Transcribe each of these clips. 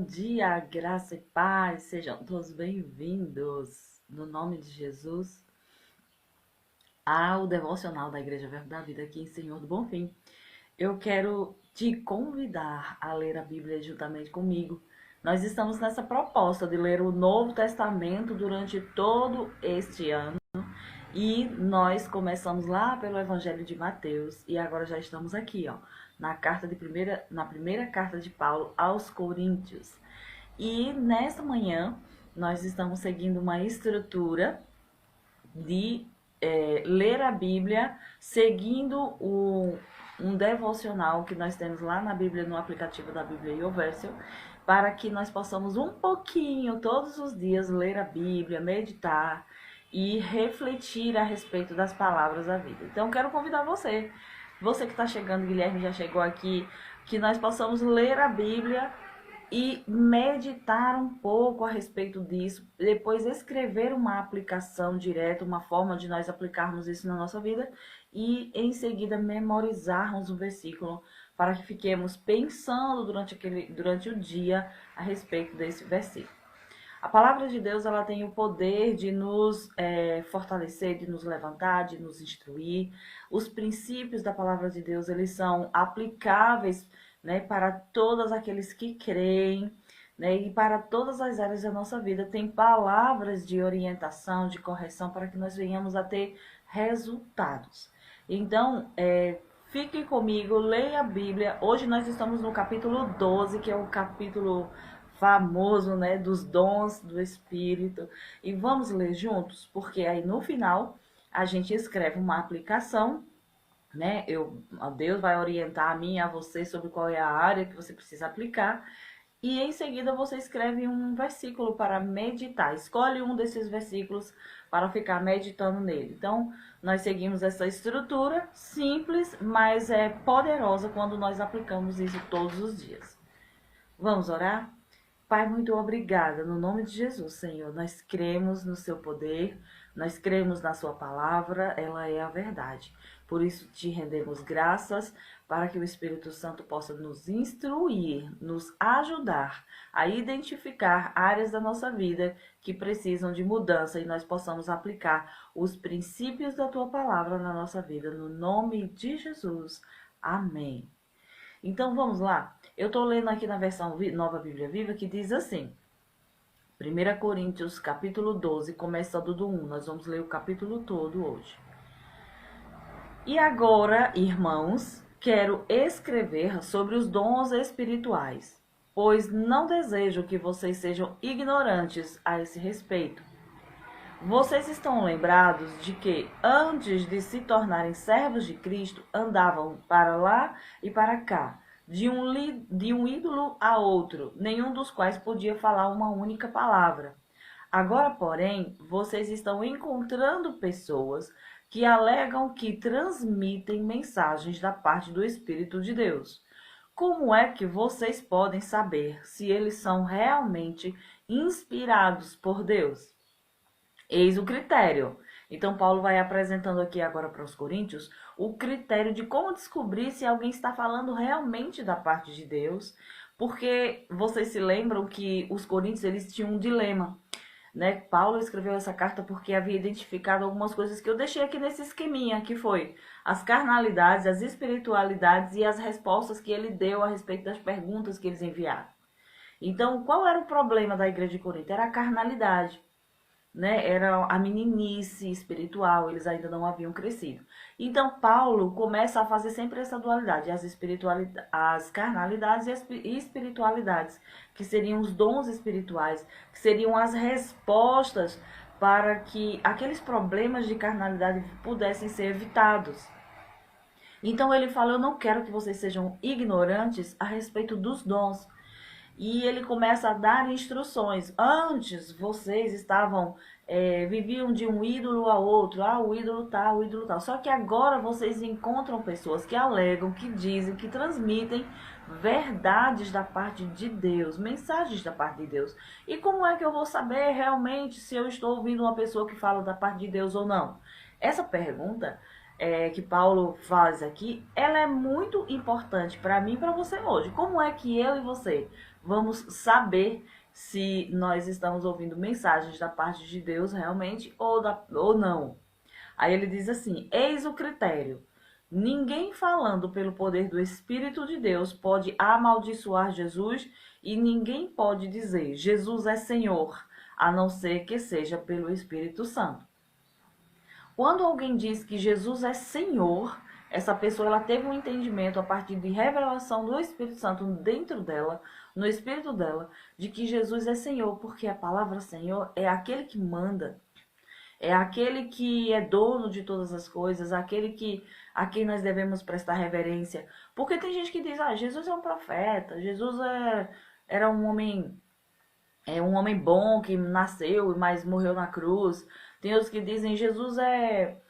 dia, graça e paz, sejam todos bem-vindos, no nome de Jesus, ao devocional da Igreja Verbo da Vida aqui em Senhor do Bonfim. Eu quero te convidar a ler a Bíblia juntamente comigo. Nós estamos nessa proposta de ler o Novo Testamento durante todo este ano e nós começamos lá pelo Evangelho de Mateus e agora já estamos aqui, ó, na primeira carta de Paulo aos Coríntios. E nesta manhã nós estamos seguindo uma estrutura de ler a Bíblia, seguindo um devocional que nós temos lá na Bíblia, no aplicativo da Bíblia YouVersion, para que nós possamos um pouquinho, todos os dias, ler a Bíblia, meditar e refletir a respeito das palavras da vida. Então, quero convidar você que está chegando, Guilherme já chegou aqui, que nós possamos ler a Bíblia e meditar um pouco a respeito disso, depois escrever uma aplicação direta, uma forma de nós aplicarmos isso na nossa vida e em seguida memorizarmos o versículo para que fiquemos pensando durante o dia a respeito desse versículo. A palavra de Deus, ela tem o poder de nos fortalecer, de nos levantar, de nos instruir. Os princípios da palavra de Deus, eles são aplicáveis, né, para todos aqueles que creem, né, e para todas as áreas da nossa vida. Tem palavras de orientação, de correção, para que nós venhamos a ter resultados. Então, fique comigo, leia a Bíblia. Hoje nós estamos no capítulo 12, que é o capítulo famoso, né, dos dons do Espírito. E vamos ler juntos, porque aí no final a gente escreve uma aplicação, né? Deus vai orientar a mim e a você sobre qual é a área que você precisa aplicar. E em seguida você escreve um versículo para meditar. Escolhe um desses versículos para ficar meditando nele. Então, nós seguimos essa estrutura simples, mas é poderosa quando nós aplicamos isso todos os dias. Vamos orar? Pai, muito obrigada. No nome de Jesus, Senhor, nós cremos no seu poder, nós cremos na sua palavra, ela é a verdade. Por isso te rendemos graças para que o Espírito Santo possa nos instruir, nos ajudar a identificar áreas da nossa vida que precisam de mudança e nós possamos aplicar os princípios da tua palavra na nossa vida. No nome de Jesus. Amém. Então vamos lá. Eu estou lendo aqui na versão Nova Bíblia Viva que diz assim. 1 Coríntios capítulo 12, começando do 1. Nós vamos ler o capítulo todo hoje. E agora, irmãos, quero escrever sobre os dons espirituais, pois não desejo que vocês sejam ignorantes a esse respeito. Vocês estão lembrados de que, antes de se tornarem servos de Cristo, andavam para lá e para cá, de um ídolo a outro, nenhum dos quais podia falar uma única palavra. Agora, porém, vocês estão encontrando pessoas que alegam que transmitem mensagens da parte do Espírito de Deus. Como é que vocês podem saber se eles são realmente inspirados por Deus? Eis o critério. Então, Paulo vai apresentando aqui agora para os coríntios o critério de como descobrir se alguém está falando realmente da parte de Deus, porque vocês se lembram que os coríntios eles tinham um dilema, né? Paulo escreveu essa carta porque havia identificado algumas coisas que eu deixei aqui nesse esqueminha, que foi as carnalidades, as espiritualidades e as respostas que ele deu a respeito das perguntas que eles enviaram. Então, qual era o problema da igreja de Corinto? Era a carnalidade, né? Era a meninice espiritual, eles ainda não haviam crescido. Então, Paulo começa a fazer sempre essa dualidade, as carnalidades e as espiritualidades, que seriam os dons espirituais, que seriam as respostas para que aqueles problemas de carnalidade pudessem ser evitados. Então, ele fala, eu não quero que vocês sejam ignorantes a respeito dos dons. E ele começa a dar instruções. Antes, vocês viviam de um ídolo a outro. Ah, o ídolo tal, o ídolo tal. Só que agora vocês encontram pessoas que alegam, que dizem, que transmitem verdades da parte de Deus, mensagens da parte de Deus. E como é que eu vou saber realmente se eu estou ouvindo uma pessoa que fala da parte de Deus ou não? Essa pergunta que Paulo faz aqui, ela é muito importante para mim e para você hoje. Como é que eu e você vamos saber se nós estamos ouvindo mensagens da parte de Deus realmente ou não. Aí ele diz assim: eis o critério. Ninguém falando pelo poder do Espírito de Deus pode amaldiçoar Jesus e ninguém pode dizer Jesus é Senhor, a não ser que seja pelo Espírito Santo. Quando alguém diz que Jesus é Senhor, essa pessoa ela teve um entendimento a partir de revelação do Espírito Santo dentro dela, no espírito dela, de que Jesus é Senhor, porque a palavra Senhor é aquele que manda. É aquele que é dono de todas as coisas, aquele a quem nós devemos prestar reverência. Porque tem gente que diz: Jesus é um profeta, Jesus era um homem bom que nasceu, mas morreu na cruz. Tem outros que dizem: Jesus é...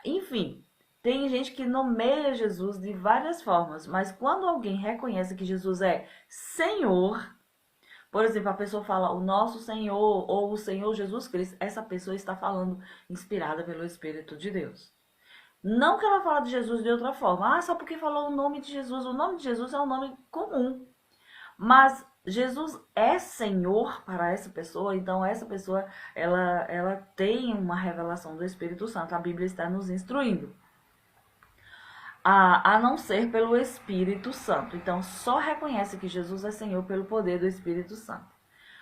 Enfim, tem gente que nomeia Jesus de várias formas, mas quando alguém reconhece que Jesus é Senhor... Por exemplo, a pessoa fala o nosso Senhor ou o Senhor Jesus Cristo. Essa pessoa está falando inspirada pelo Espírito de Deus. Não que ela fala de Jesus de outra forma. Só porque falou o nome de Jesus. O nome de Jesus é um nome comum. Mas Jesus é Senhor para essa pessoa. Então essa pessoa ela tem uma revelação do Espírito Santo. A Bíblia está nos instruindo. A não ser pelo Espírito Santo. Então, só reconhece que Jesus é Senhor pelo poder do Espírito Santo.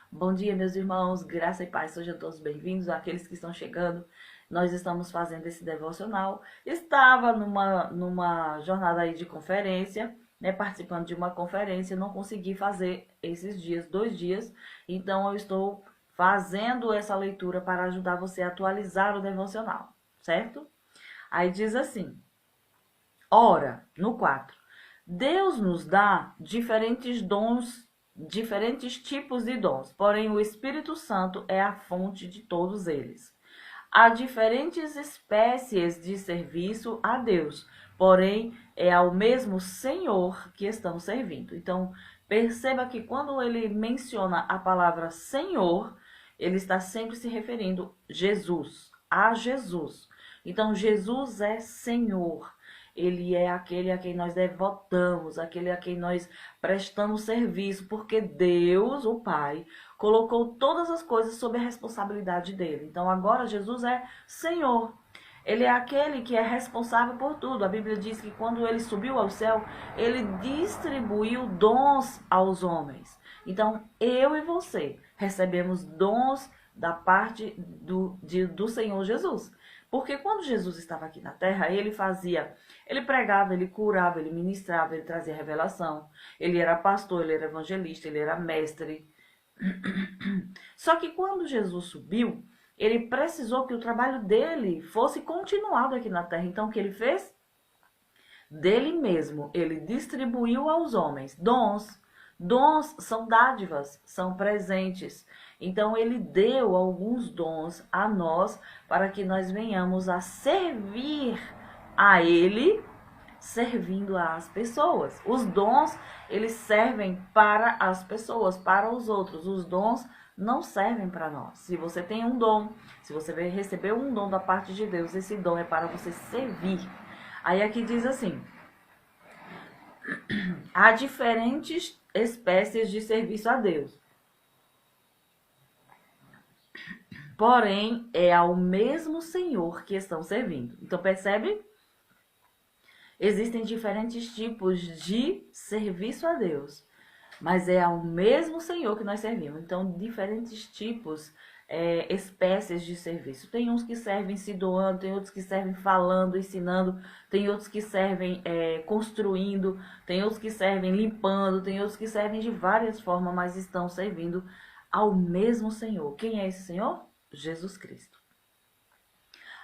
Bom dia, meus irmãos, graça e paz, sejam todos bem-vindos, aqueles que estão chegando. Nós estamos fazendo esse devocional. Estava numa jornada aí de conferência, né, participando de uma conferência, não consegui fazer esses dias, 2 dias, então eu estou fazendo essa leitura para ajudar você a atualizar o devocional, certo? Aí diz assim... Ora, no 4, Deus nos dá diferentes dons, diferentes tipos de dons, porém o Espírito Santo é a fonte de todos eles. Há diferentes espécies de serviço a Deus, porém é ao mesmo Senhor que estamos servindo. Então, perceba que quando ele menciona a palavra Senhor, ele está sempre se referindo a Jesus. Então, Jesus é Senhor. Ele é aquele a quem nós devotamos, aquele a quem nós prestamos serviço, porque Deus, o Pai, colocou todas as coisas sob a responsabilidade dele. Então agora Jesus é Senhor. Ele é aquele que é responsável por tudo. A Bíblia diz que quando ele subiu ao céu, ele distribuiu dons aos homens. Então eu e você recebemos dons da parte do Senhor Jesus. Porque quando Jesus estava aqui na terra, ele pregava, ele curava, ele ministrava, ele trazia revelação. Ele era pastor, ele era evangelista, ele era mestre. Só que quando Jesus subiu, ele precisou que o trabalho dele fosse continuado aqui na terra. Então o que ele fez? Dele mesmo, ele distribuiu aos homens dons. Dons são dádivas, são presentes. Então ele deu alguns dons a nós para que nós venhamos a servir a ele, servindo às pessoas. Os dons, eles servem para as pessoas, para os outros. Os dons não servem para nós. Se você tem um dom, se você receber um dom da parte de Deus, esse dom é para você servir. Aí aqui diz assim: há diferentes espécies de serviço a Deus. Porém, é ao mesmo Senhor que estão servindo. Então, percebe? Existem diferentes tipos de serviço a Deus, mas é ao mesmo Senhor que nós servimos. Então, diferentes tipos, espécies de serviço. Tem uns que servem se doando, tem outros que servem falando, ensinando, tem outros que servem construindo, tem outros que servem limpando, tem outros que servem de várias formas, mas estão servindo ao mesmo Senhor. Quem é esse Senhor? Jesus Cristo.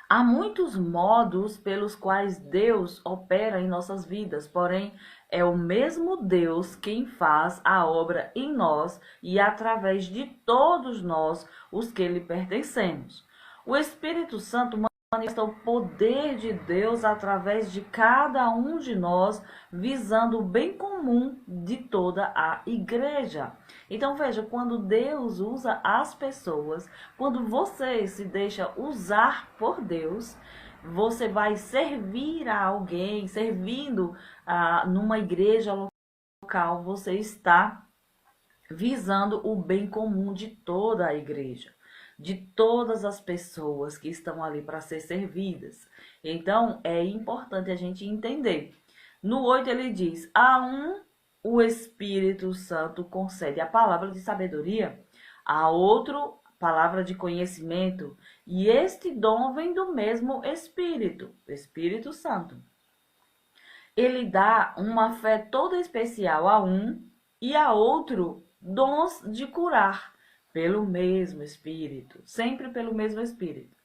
Há muitos modos pelos quais Deus opera em nossas vidas, porém é o mesmo Deus quem faz a obra em nós e através de todos nós, os que lhe pertencemos. O Espírito Santo manifesta o poder de Deus através de cada um de nós, visando o bem comum de toda a igreja. Então veja, quando Deus usa as pessoas, quando você se deixa usar por Deus, você vai servir a alguém, servindo numa igreja local, você está visando o bem comum de toda a igreja, de todas as pessoas que estão ali para ser servidas. Então, é importante a gente entender. No 8 ele diz: a um o Espírito Santo concede a palavra de sabedoria, a outro palavra de conhecimento, e este dom vem do mesmo Espírito, Espírito Santo. Ele dá uma fé toda especial a um e a outro dons de curar, pelo mesmo Espírito, sempre pelo mesmo Espírito.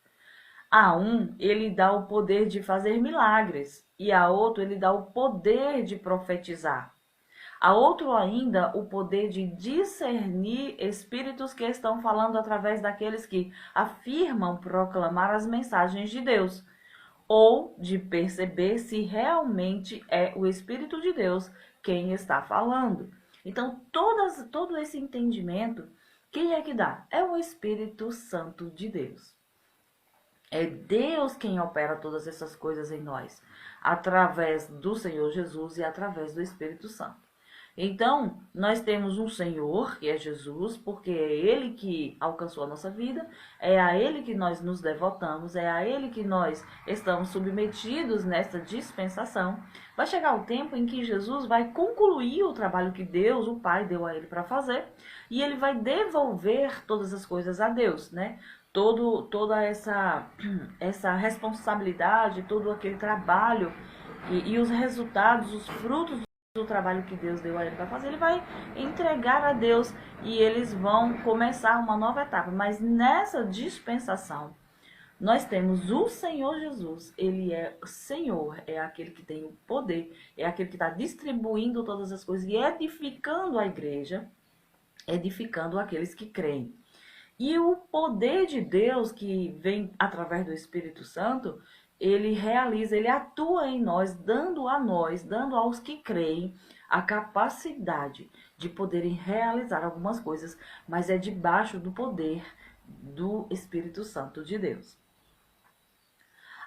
A um, ele dá o poder de fazer milagres, e a outro, ele dá o poder de profetizar. A outro ainda o poder de discernir espíritos que estão falando através daqueles que afirmam proclamar as mensagens de Deus, ou de perceber se realmente é o Espírito de Deus quem está falando. Então, todo esse entendimento, quem é que dá? É o Espírito Santo de Deus. É Deus quem opera todas essas coisas em nós, através do Senhor Jesus e através do Espírito Santo. Então, nós temos um Senhor, que é Jesus, porque é Ele que alcançou a nossa vida, é a Ele que nós nos devotamos, é a Ele que nós estamos submetidos nessa dispensação. Vai chegar o tempo em que Jesus vai concluir o trabalho que Deus, o Pai, deu a Ele para fazer, e Ele vai devolver todas as coisas a Deus, né? Toda essa responsabilidade, todo aquele trabalho e os resultados, os frutos do trabalho que Deus deu a ele para fazer, ele vai entregar a Deus e eles vão começar uma nova etapa. Mas nessa dispensação, nós temos o Senhor Jesus. Ele é o Senhor, é aquele que tem o poder, é aquele que está distribuindo todas as coisas e edificando a igreja, edificando aqueles que creem. E o poder de Deus que vem através do Espírito Santo, ele realiza, ele atua em nós, dando aos que creem, a capacidade de poderem realizar algumas coisas, mas é debaixo do poder do Espírito Santo de Deus.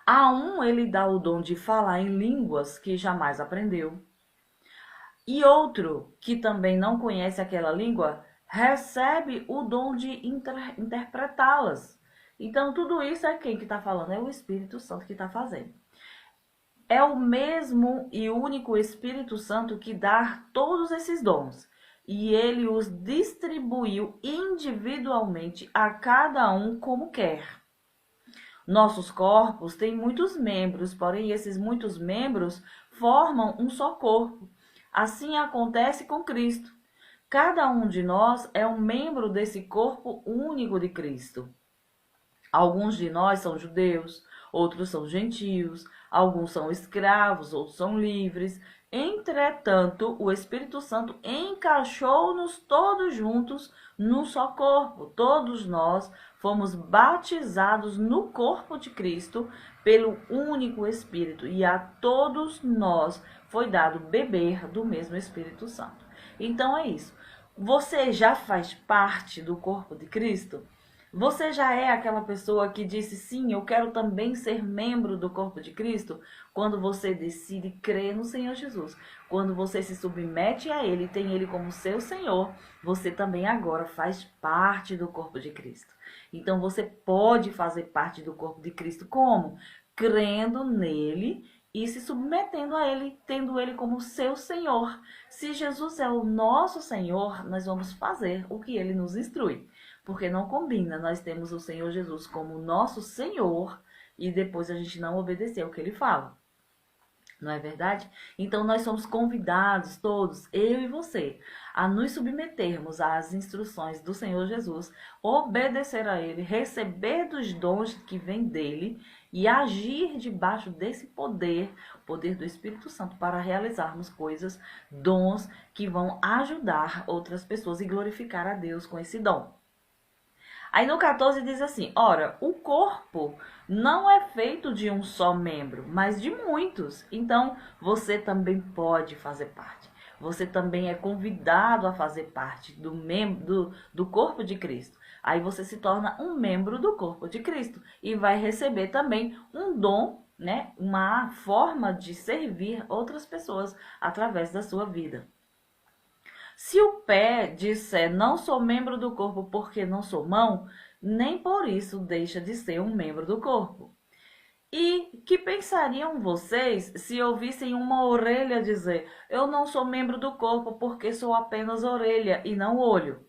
A um ele dá o dom de falar em línguas que jamais aprendeu, e outro que também não conhece aquela língua recebe o dom de interpretá-las. Então, tudo isso é quem que está falando? É o Espírito Santo que está fazendo. É o mesmo e único Espírito Santo que dá todos esses dons. E ele os distribuiu individualmente a cada um como quer. Nossos corpos têm muitos membros, porém esses muitos membros formam um só corpo. Assim acontece com Cristo. Cada um de nós é um membro desse corpo único de Cristo. Alguns de nós são judeus, outros são gentios, alguns são escravos, outros são livres. Entretanto, o Espírito Santo encaixou-nos todos juntos num só corpo. Todos nós fomos batizados no corpo de Cristo pelo único Espírito, e a todos nós foi dado beber do mesmo Espírito Santo. Então é isso. Você já faz parte do corpo de Cristo? Você já é aquela pessoa que disse, sim, eu quero também ser membro do corpo de Cristo? Quando você decide crer no Senhor Jesus, quando você se submete a Ele, tem Ele como seu Senhor, você também agora faz parte do corpo de Cristo. Então você pode fazer parte do corpo de Cristo como? Crendo nele e se submetendo a Ele, tendo Ele como seu Senhor. Se Jesus é o nosso Senhor, nós vamos fazer o que Ele nos instrui. Porque não combina, nós temos o Senhor Jesus como nosso Senhor e depois a gente não obedecer o que Ele fala. Não é verdade? Então nós somos convidados todos, eu e você, a nos submetermos às instruções do Senhor Jesus, obedecer a Ele, receber dos dons que vêm dEle e agir debaixo desse poder, o poder do Espírito Santo, para realizarmos coisas, dons que vão ajudar outras pessoas e glorificar a Deus com esse dom. Aí no 14 diz assim, ora, o corpo não é feito de um só membro, mas de muitos. Então, você também pode fazer parte. Você também é convidado a fazer parte do corpo de Cristo. Aí você se torna um membro do corpo de Cristo e vai receber também um dom, né? Uma forma de servir outras pessoas através da sua vida. Se o pé disser não sou membro do corpo porque não sou mão, nem por isso deixa de ser um membro do corpo. E que pensariam vocês se ouvissem uma orelha dizer: eu não sou membro do corpo porque sou apenas orelha e não olho?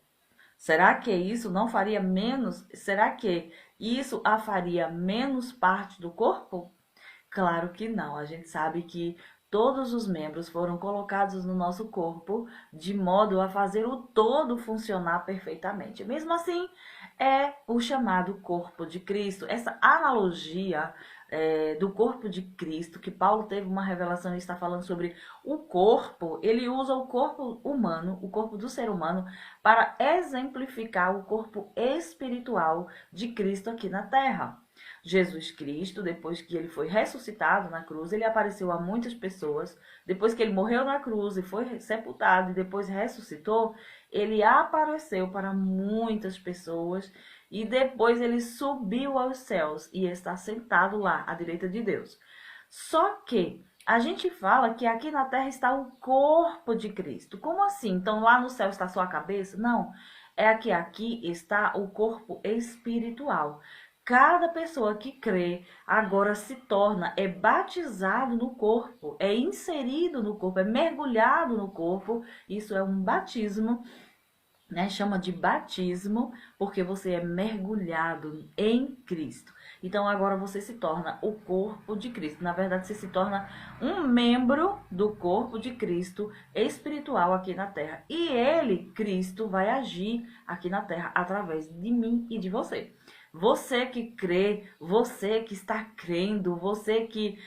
Será que isso não faria menos? Será que isso a faria menos parte do corpo? Claro que não. A gente sabe que todos os membros foram colocados no nosso corpo de modo a fazer o todo funcionar perfeitamente. Mesmo assim, é o chamado corpo de Cristo. Essa analogia do corpo de Cristo, que Paulo teve uma revelação e está falando sobre o corpo, ele usa o corpo humano, o corpo do ser humano, para exemplificar o corpo espiritual de Cristo aqui na Terra. Jesus Cristo, depois que ele foi ressuscitado na cruz, ele apareceu a muitas pessoas. Depois que ele morreu na cruz e foi sepultado e depois ressuscitou, ele apareceu para muitas pessoas e depois ele subiu aos céus e está sentado lá à direita de Deus. Só que a gente fala que aqui na terra está o corpo de Cristo. Como assim? Então lá no céu está só a cabeça? Não. É que aqui está o corpo espiritual. Cada pessoa que crê agora se torna, é batizado no corpo, é inserido no corpo, é mergulhado no corpo. Isso é um batismo, né? Chama de batismo, porque você é mergulhado em Cristo. Então agora você se torna o corpo de Cristo. Na verdade, você se torna um membro do corpo de Cristo espiritual aqui na terra. E ele, Cristo, vai agir aqui na terra através de mim e de você. Você que crê, você que está crendo, você que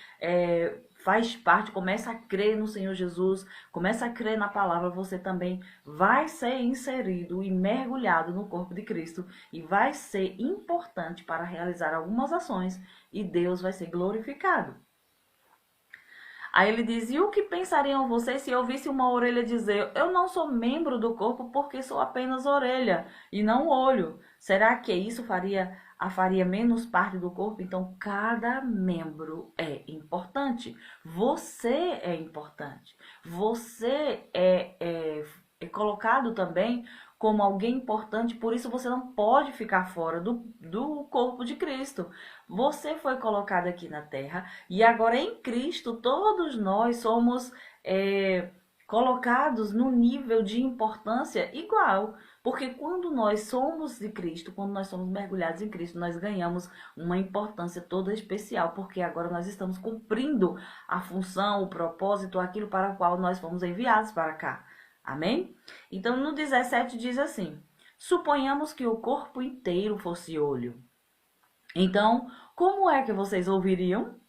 faz parte, começa a crer no Senhor Jesus, começa a crer na palavra, você também vai ser inserido e mergulhado no corpo de Cristo e vai ser importante para realizar algumas ações e Deus vai ser glorificado. Aí ele diz: e o que pensariam vocês se eu ouvisse uma orelha dizer: eu não sou membro do corpo porque sou apenas orelha e não olho? Será que isso faria menos parte do corpo? Então, cada membro é importante. Você é importante. Você é colocado também como alguém importante, por isso você não pode ficar fora do corpo de Cristo. Você foi colocado aqui na terra e agora em Cristo todos nós somos colocados no nível de importância igual. Porque quando nós somos de Cristo, quando nós somos mergulhados em Cristo, nós ganhamos uma importância toda especial, porque agora nós estamos cumprindo a função, o propósito, aquilo para o qual nós fomos enviados para cá. Amém? Então, no 17 diz assim: suponhamos que o corpo inteiro fosse olho. Então, como é que vocês ouviriam?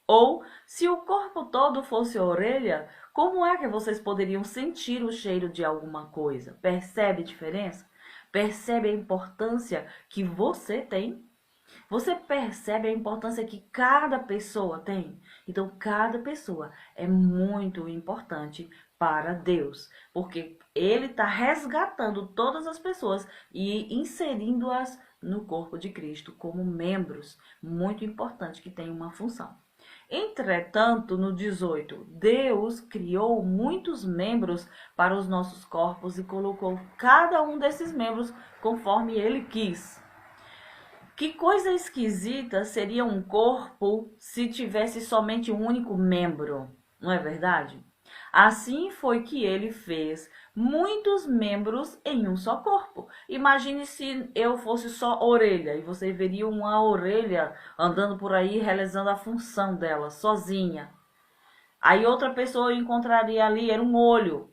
Ou, se o corpo todo fosse orelha, como é que vocês poderiam sentir o cheiro de alguma coisa? Percebe a diferença? Percebe a importância que você tem? Você percebe a importância que cada pessoa tem? Então, cada pessoa é muito importante para Deus, porque Ele está resgatando todas as pessoas e inserindo-as no corpo de Cristo como membros, muito importante, que tem uma função. Entretanto, no 18, Deus criou muitos membros para os nossos corpos e colocou cada um desses membros conforme Ele quis. Que coisa esquisita seria um corpo se tivesse somente um único membro, não é verdade? Assim foi que ele fez muitos membros em um só corpo. Imagine se eu fosse só orelha e você veria uma orelha andando por aí realizando a função dela sozinha. Aí outra pessoa encontraria ali, era um olho.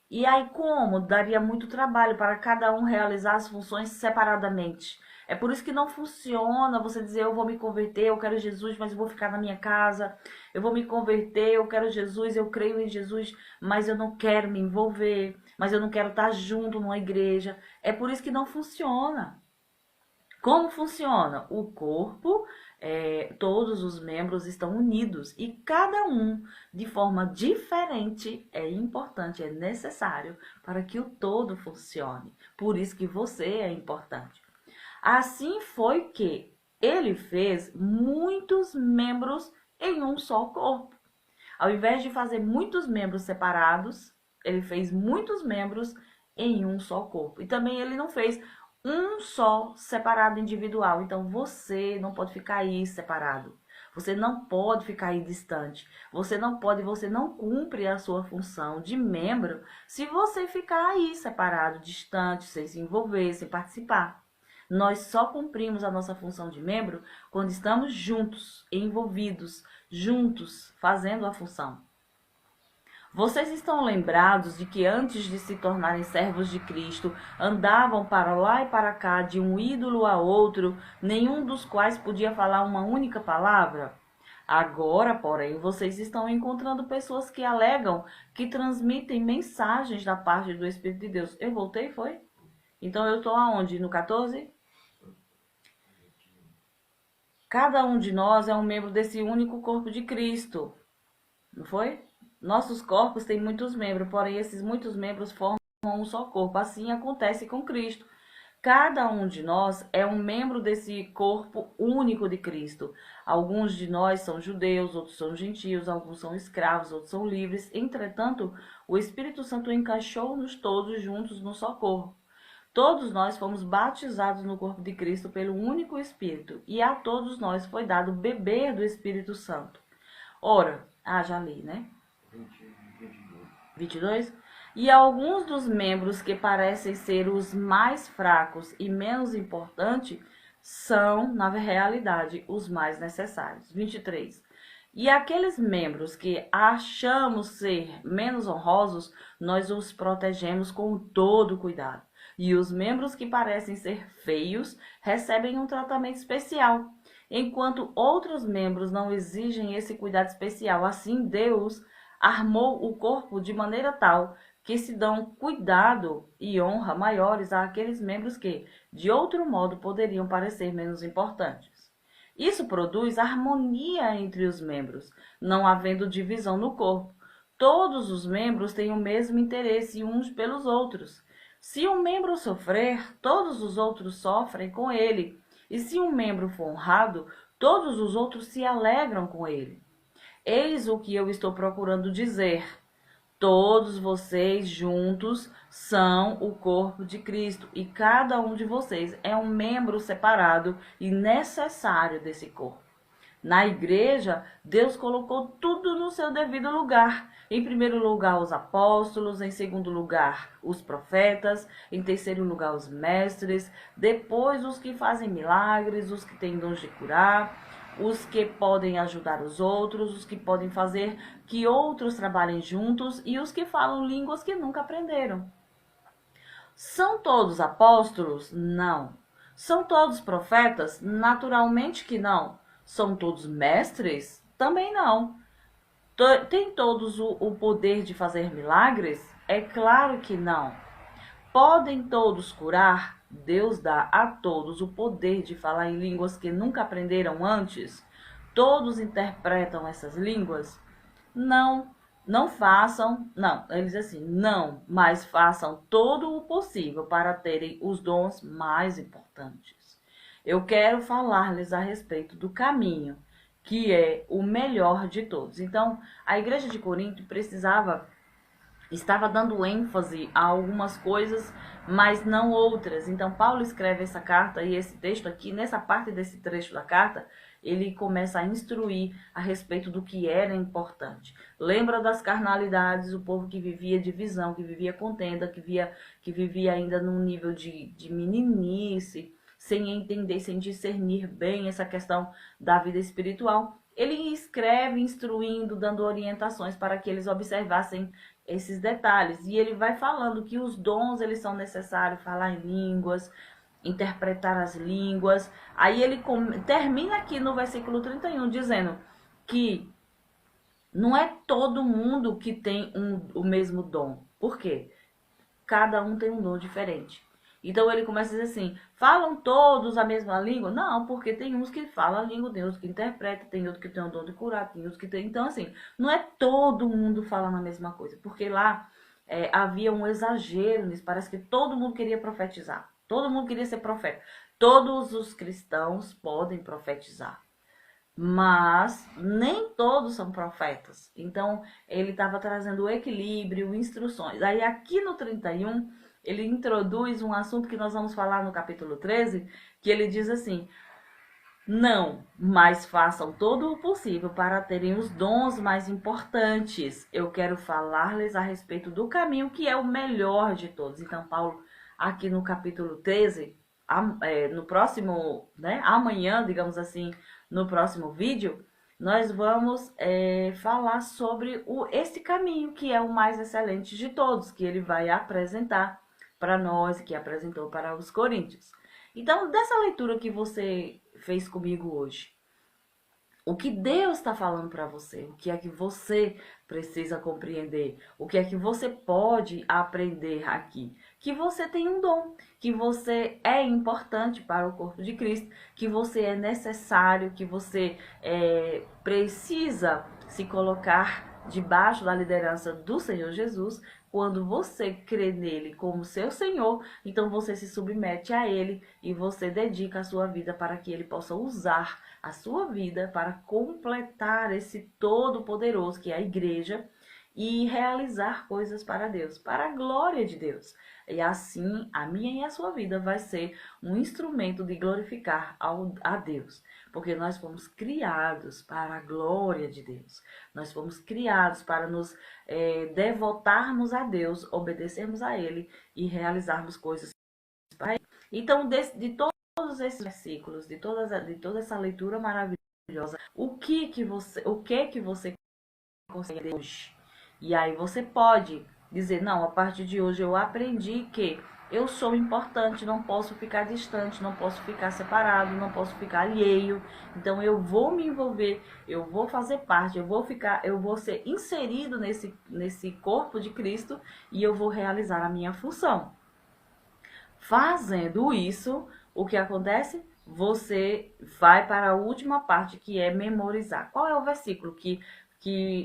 E aí como? Daria muito trabalho para cada um realizar as funções separadamente. É por isso que não funciona você dizer: eu vou me converter, eu quero Jesus, mas eu vou ficar na minha casa. Eu vou me converter, eu quero Jesus, eu creio em Jesus, mas eu não quero me envolver, mas eu não quero estar junto numa igreja. É por isso que não funciona. Como funciona? O corpo, todos os membros estão unidos e cada um, de forma diferente, é importante, é necessário para que o todo funcione. Por isso que você é importante. Assim foi que ele fez muitos membros em um só corpo. Ao invés de fazer muitos membros separados, Ele fez muitos membros em um só corpo. E também ele não fez um só separado individual. Então você não pode ficar aí separado. Você não pode ficar aí distante. Você não cumpre a sua função de membro se você ficar aí separado, distante, sem se envolver, sem participar. Nós só cumprimos a nossa função de membro quando estamos juntos, envolvidos, juntos, fazendo a função. Vocês estão lembrados de que antes de se tornarem servos de Cristo, andavam para lá e para cá de um ídolo a outro, nenhum dos quais podia falar uma única palavra? Agora, porém, vocês estão encontrando pessoas que alegam que transmitem mensagens da parte do Espírito de Deus. Eu voltei, foi? Então eu estou aonde? No 14? Cada um de nós é um membro desse único corpo de Cristo. Não foi? Nossos corpos têm muitos membros, porém esses muitos membros formam um só corpo. Assim acontece com Cristo. Cada um de nós é um membro desse corpo único de Cristo. Alguns de nós são judeus, outros são gentios, alguns são escravos, outros são livres. Entretanto, o Espírito Santo encaixou-nos todos juntos no só corpo. Todos nós fomos batizados no corpo de Cristo pelo único Espírito, e a todos nós foi dado beber do Espírito Santo. Ora, já li, né? 22. E alguns dos membros que parecem ser os mais fracos e menos importantes são, na realidade, os mais necessários. 23. E aqueles membros que achamos ser menos honrosos, nós os protegemos com todo cuidado. E os membros que parecem ser feios recebem um tratamento especial, enquanto outros membros não exigem esse cuidado especial. Assim, Deus armou o corpo de maneira tal que se dão cuidado e honra maiores àqueles membros que, de outro modo, poderiam parecer menos importantes. Isso produz harmonia entre os membros, não havendo divisão no corpo. Todos os membros têm o mesmo interesse uns pelos outros. Se um membro sofrer, todos os outros sofrem com ele. E se um membro for honrado, todos os outros se alegram com ele. Eis o que eu estou procurando dizer. Todos vocês juntos são o corpo de Cristo e cada um de vocês é um membro separado e necessário desse corpo. Na igreja, Deus colocou tudo no seu devido lugar. Em primeiro lugar, os apóstolos, em segundo lugar, os profetas, em terceiro lugar, os mestres, depois os que fazem milagres, os que têm dons de curar, os que podem ajudar os outros, os que podem fazer que outros trabalhem juntos e os que falam línguas que nunca aprenderam. São todos apóstolos? Não. São todos profetas? Naturalmente que não. São todos mestres? Também não. Tem todos o poder de fazer milagres? É claro que não. Podem todos curar? Deus dá a todos o poder de falar em línguas que nunca aprenderam antes? Todos interpretam essas línguas? Não, não façam, não, eles assim, não, mas façam todo o possível para terem os dons mais importantes. Eu quero falar-lhes a respeito do caminho, que é o melhor de todos. Então, a igreja de Corinto estava dando ênfase a algumas coisas, mas não outras. Então, Paulo escreve essa carta e esse texto aqui, nessa parte desse trecho da carta, ele começa a instruir a respeito do que era importante. Lembra das carnalidades, o povo que vivia divisão, que vivia contenda, que vivia ainda num nível de meninice, sem entender, sem discernir bem essa questão da vida espiritual. Ele escreve instruindo, dando orientações para que eles observassem esses detalhes. E ele vai falando que os dons eles são necessários, falar em línguas, interpretar as línguas. Aí ele termina aqui no versículo 31 dizendo que não é todo mundo que tem o mesmo dom. Por quê? Cada um tem um dom diferente. Então ele começa a dizer assim, falam todos a mesma língua? Não, porque tem uns que falam a língua, tem outros que interpretam, tem outros que tem o dom de curar, tem outros que tem... Então assim, não é todo mundo falando a mesma coisa, porque lá havia um exagero nisso, parece que todo mundo queria profetizar, todo mundo queria ser profeta. Todos os cristãos podem profetizar. mas nem todos são profetas. Então, ele estava trazendo o equilíbrio, instruções. Aí, aqui no 31, ele introduz um assunto que nós vamos falar no capítulo 13, que ele diz assim: não, mas façam todo o possível para terem os dons mais importantes. Eu quero falar-lhes a respeito do caminho que é o melhor de todos. Então, Paulo, aqui no capítulo 13, no próximo, né, amanhã, digamos assim, no próximo vídeo, nós vamos falar sobre esse caminho que é o mais excelente de todos, que ele vai apresentar para nós, que apresentou para os coríntios. Então, dessa leitura que você fez comigo hoje, o que Deus está falando para você, o que é que você precisa compreender, o que é que você pode aprender aqui, que você tem um dom, que você é importante para o corpo de Cristo, que você é necessário, que você precisa se colocar debaixo da liderança do Senhor Jesus. Quando você crê nele como seu Senhor, então você se submete a ele e você dedica a sua vida para que ele possa usar a sua vida para completar esse todo-poderoso que é a igreja e realizar coisas para Deus, para a glória de Deus. E assim, a minha e a sua vida vai ser um instrumento de glorificar a Deus, porque nós fomos criados para a glória de Deus. Nós fomos criados para nos devotarmos a Deus, obedecermos a Ele e realizarmos coisas para Ele. Então, de todos esses versículos, de toda essa leitura maravilhosa, o que que você consegue hoje? E aí você pode dizer, não, a partir de hoje eu aprendi que eu sou importante, não posso ficar distante, não posso ficar separado, não posso ficar alheio. Então eu vou me envolver, eu vou fazer parte, eu vou ser inserido nesse corpo de Cristo e eu vou realizar a minha função. Fazendo isso, o que acontece? Você vai para a última parte, que é memorizar. Qual é o versículo que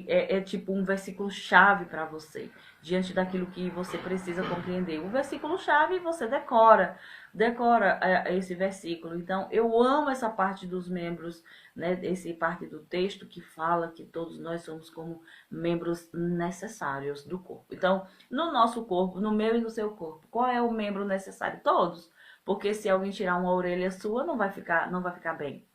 é tipo um versículo chave para você, diante daquilo que você precisa compreender? O versículo chave você decora esse versículo. Então, eu amo essa parte dos membros, né? Essa parte do texto que fala que todos nós somos como membros necessários do corpo. Então, no nosso corpo, no meu e no seu corpo, qual é o membro necessário? Todos. Porque se alguém tirar uma orelha sua, não vai ficar bem.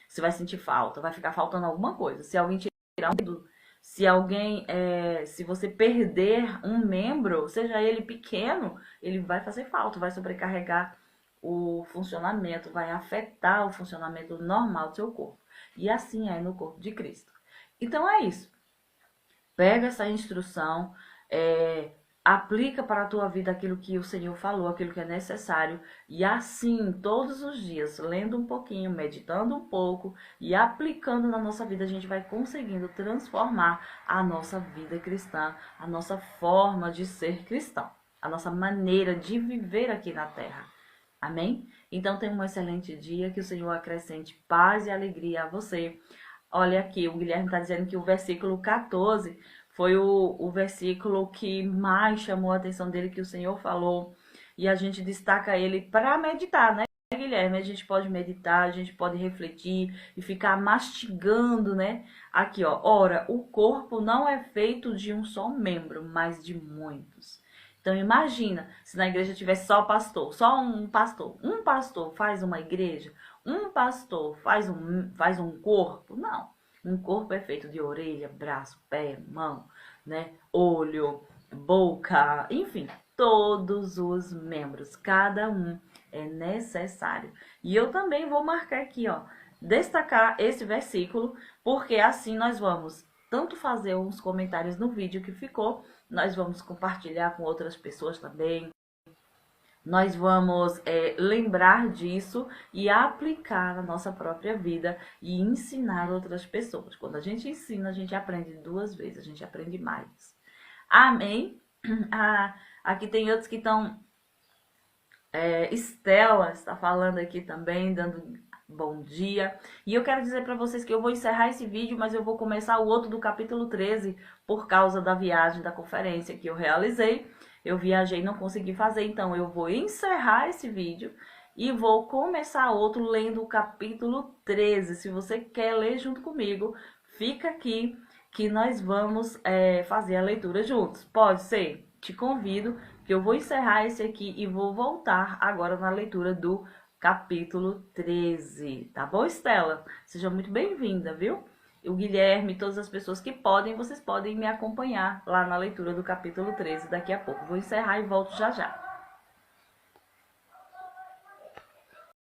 Você vai sentir falta, vai ficar faltando alguma coisa. Se alguém tirar um dedo, se você perder um membro, seja ele pequeno, ele vai fazer falta, vai sobrecarregar o funcionamento, vai afetar o funcionamento normal do seu corpo. E assim é no corpo de Cristo. Então é isso. Pega essa instrução, aplica para a tua vida aquilo que o Senhor falou, aquilo que é necessário, e assim, todos os dias, lendo um pouquinho, meditando um pouco e aplicando na nossa vida, a gente vai conseguindo transformar a nossa vida cristã, a nossa forma de ser cristão, a nossa maneira de viver aqui na terra. Amém? Então, tenha um excelente dia, que o Senhor acrescente paz e alegria a você. Olha aqui, o Guilherme está dizendo que o versículo 14 foi o versículo que mais chamou a atenção dele, que o Senhor falou. E a gente destaca ele para meditar, né, Guilherme? A gente pode meditar, a gente pode refletir e ficar mastigando, né? Aqui, ó. Ora, o corpo não é feito de um só membro, mas de muitos. Então imagina, se na igreja tivesse só pastor, só um pastor faz uma igreja, um pastor faz um corpo? Não. Um corpo é feito de orelha, braço, pé, mão, né? Olho, boca, enfim, todos os membros, cada um é necessário. E eu também vou marcar aqui, ó, destacar esse versículo, porque assim nós vamos tanto fazer uns comentários no vídeo que ficou, nós vamos compartilhar com outras pessoas também. Nós vamos lembrar disso e aplicar na nossa própria vida e ensinar outras pessoas. Quando a gente ensina, a gente aprende 2 vezes, a gente aprende mais. Amém? Aqui tem outros que estão... Estela está falando aqui também, dando bom dia. E eu quero dizer para vocês que eu vou encerrar esse vídeo, mas eu vou começar o outro do capítulo 13 por causa da viagem, da conferência que eu realizei. Eu viajei e não consegui fazer, então eu vou encerrar esse vídeo e vou começar outro lendo o capítulo 13. Se você quer ler junto comigo, fica aqui que nós vamos fazer a leitura juntos. Pode ser? Te convido, que eu vou encerrar esse aqui e vou voltar agora na leitura do capítulo 13. Tá bom, Estela? Seja muito bem-vinda, viu? O Guilherme, todas as pessoas que podem, vocês podem me acompanhar lá na leitura do capítulo 13 daqui a pouco. Vou encerrar e volto já já.